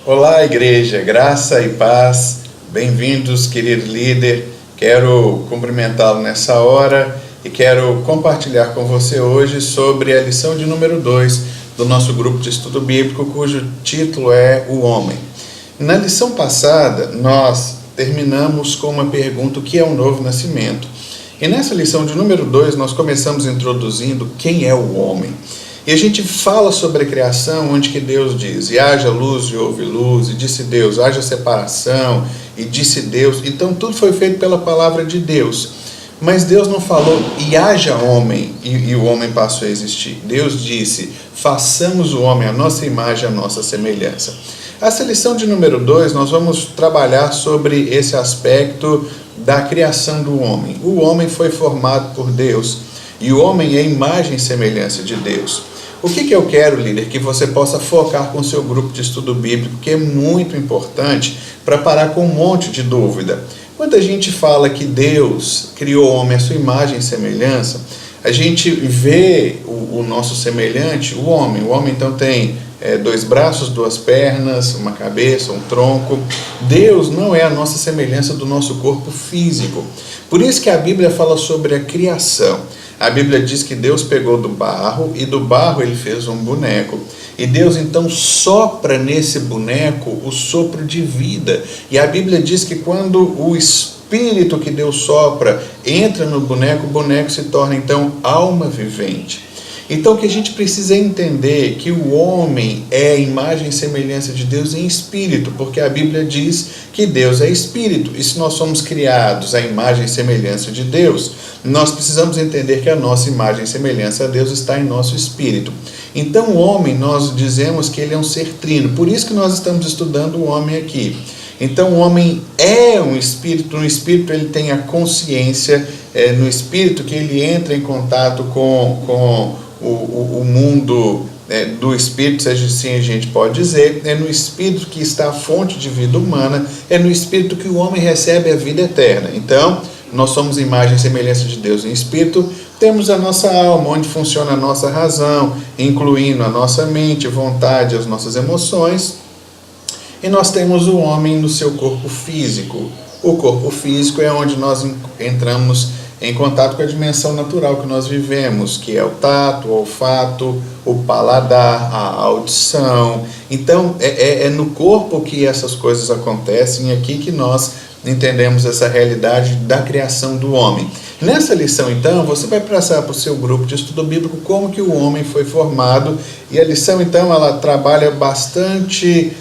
Olá, igreja, graça e paz, bem-vindos, querido líder. Quero cumprimentá-lo nessa hora e quero compartilhar com você hoje sobre a lição de número 2 do nosso grupo de estudo bíblico, cujo título é O Homem. Na lição passada, nós terminamos com uma pergunta: o que é o novo nascimento? E nessa lição de número 2, nós começamos introduzindo quem é o homem. E a gente fala sobre a criação, onde que Deus diz, e haja luz e houve luz, e disse Deus, haja separação, e disse Deus. Então tudo foi feito pela palavra de Deus. Mas Deus não falou, e haja homem, e o homem passou a existir. Deus disse, façamos o homem à nossa imagem, à nossa semelhança. Essa lição de número 2, nós vamos trabalhar sobre esse aspecto da criação do homem. O homem foi formado por Deus, e o homem é imagem e semelhança de Deus. O que eu quero, líder? Que você possa focar com o seu grupo de estudo bíblico, que é muito importante para parar com um monte de dúvida. Quando a gente fala que Deus criou o homem à sua imagem e semelhança, a gente vê o nosso semelhante, o homem. O homem então tem 2 braços, 2 pernas, uma cabeça, um tronco. Deus não é a nossa semelhança do nosso corpo físico. Por isso que a Bíblia fala sobre a criação. A Bíblia diz que Deus pegou do barro e do barro ele fez um boneco. E Deus então sopra nesse boneco o sopro de vida. E a Bíblia diz que quando o Espírito que Deus sopra entra no boneco, o boneco se torna então alma vivente. Então o que a gente precisa entender é que o homem é a imagem e semelhança de Deus em espírito, porque a Bíblia diz que Deus é espírito, e se nós somos criados à imagem e semelhança de Deus, nós precisamos entender que a nossa imagem e semelhança a Deus está em nosso espírito. Então o homem, nós dizemos que ele é um ser trino, por isso que nós estamos estudando o homem aqui. Então o homem é um espírito, no espírito ele tem a consciência, no espírito que ele entra em contato com o mundo do espírito, se assim a gente pode dizer, é no espírito que está a fonte de vida humana, é no espírito que o homem recebe a vida eterna. Então, nós somos imagem e semelhança de Deus em espírito, temos a nossa alma, onde funciona a nossa razão, incluindo a nossa mente, vontade, as nossas emoções, e nós temos o homem no seu corpo físico. O corpo físico é onde nós entramos em contato com a dimensão natural que nós vivemos, que é o tato, o olfato, o paladar, a audição. Então, é no corpo que essas coisas acontecem, aqui que nós entendemos essa realidade da criação do homem. Nessa lição, então, você vai passar para o seu grupo de estudo bíblico como que o homem foi formado, e a lição, então, ela trabalha bastante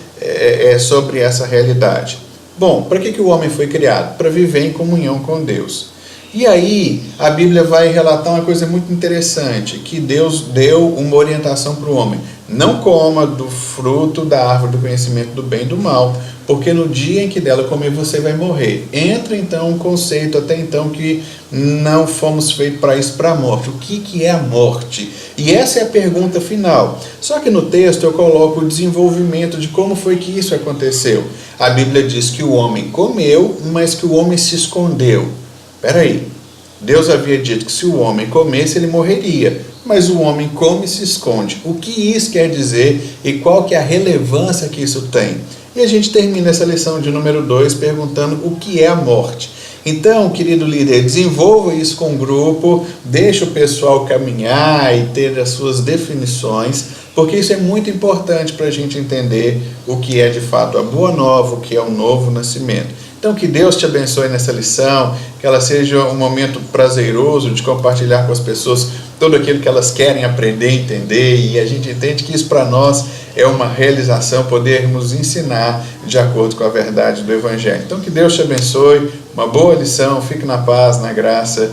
sobre essa realidade. Bom, para que o homem foi criado? Para viver em comunhão com Deus. E aí, a Bíblia vai relatar uma coisa muito interessante, que Deus deu uma orientação para o homem. Não coma do fruto da árvore do conhecimento do bem e do mal, porque no dia em que dela comer você vai morrer. Entra então um conceito até então que não fomos feitos para isso, para a morte. O que é a morte? E essa é a pergunta final. Só que no texto eu coloco o desenvolvimento de como foi que isso aconteceu. A Bíblia diz que o homem comeu, mas que o homem se escondeu. Peraí, Deus havia dito que se o homem comesse, ele morreria, mas o homem come e se esconde. O que isso quer dizer e qual que é a relevância que isso tem? E a gente termina essa lição de número 2 perguntando o que é a morte. Então, querido líder, desenvolva isso com o grupo, deixa o pessoal caminhar e ter as suas definições, porque isso é muito importante para a gente entender o que é de fato a boa nova, o que é o novo nascimento. Então, que Deus te abençoe nessa lição, que ela seja um momento prazeroso de compartilhar com as pessoas tudo aquilo que elas querem aprender, entender, e a gente entende que isso para nós é uma realização, podermos ensinar de acordo com a verdade do Evangelho. Então, que Deus te abençoe, uma boa lição, fique na paz, na graça.